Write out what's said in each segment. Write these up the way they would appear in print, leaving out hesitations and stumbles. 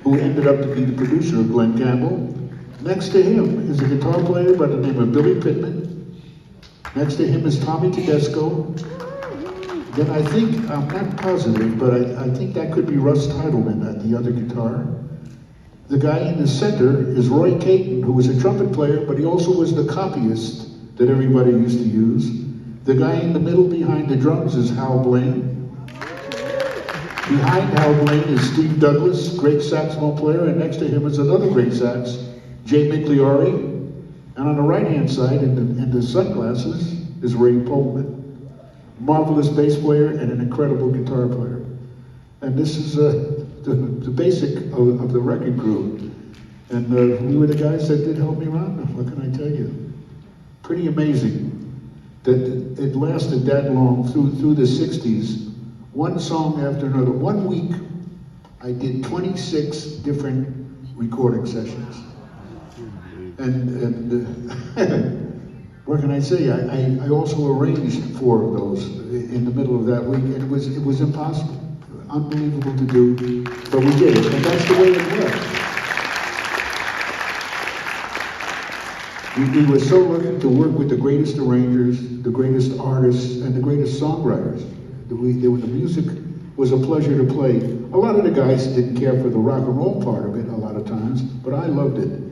who ended up to be the producer of Glenn Campbell. Next to him is a guitar player by the name of Billy Pittman. Next to him is Tommy Tedesco. Then I think, I'm not positive, but I think that could be Russ Titleman at the other guitar. The guy in the center is Roy Caton, who was a trumpet player, but he also was the copyist that everybody used to use. The guy in the middle behind the drums is Hal Blaine. Behind Hal Blaine is Steve Douglas, great saxophone player, and next to him is another great sax, Jay Migliori. And on the right-hand side, in the sunglasses, is Ray Polman, marvelous bass player and an incredible guitar player. And this is the basic of the record crew. And we were the guys that did help me around. What can I tell you? Pretty amazing that it lasted that long through the 60s, one song after another. 1 week, I did 26 different recording sessions. And what can I say? I also arranged 4 of those in the middle of that week, and it was impossible. Unbelievable to do, but we did it, and that's the way it works. We were so lucky to work with the greatest arrangers, the greatest artists, and the greatest songwriters. The music was a pleasure to play. A lot of the guys didn't care for the rock and roll part of it a lot of times, but I loved it.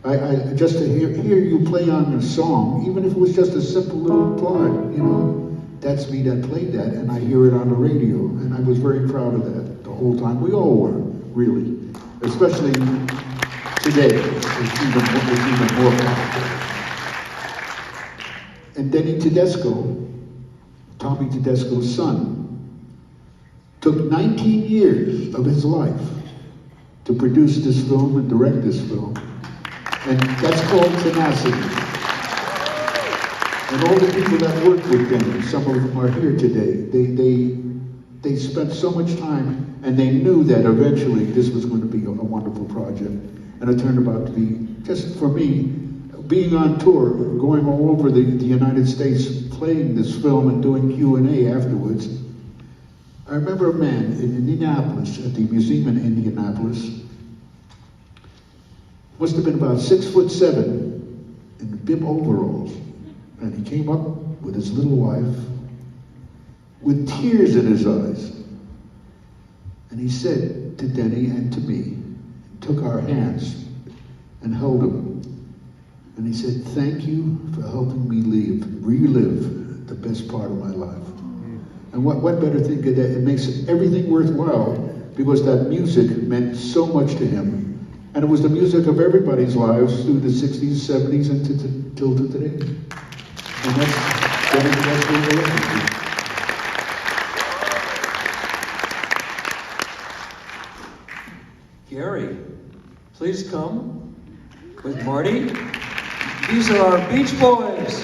I just to hear you play on a song, even if it was just a simple little part, you know, that's me that played that, and I hear it on the radio, and I was very proud of that the whole time. We all were, really, especially today. It's even more powerful. And Denny Tedesco, Tommy Tedesco's son, took 19 years of his life to produce this film and direct this film, and that's called tenacity. And all the people that worked with them, some of them are here today, they spent so much time, and they knew that eventually this was going to be a wonderful project. And it turned out to be, just for me, being on tour, going all over the United States, playing this film and doing Q&A afterwards. I remember a man in Indianapolis, at the museum in Indianapolis, must have been about 6'7" in bib overalls. And he came up with his little wife with tears in his eyes. And he said to Denny and to me, took our hands and held them. And he said, "Thank you for helping me relive the best part of my life." And what better thing could that? It makes everything worthwhile, because that music meant so much to him. And it was the music of everybody's lives through the 60s, 70s, and till today. And that's what we're listening to. Gary, please come with Marty. These are our Beach Boys.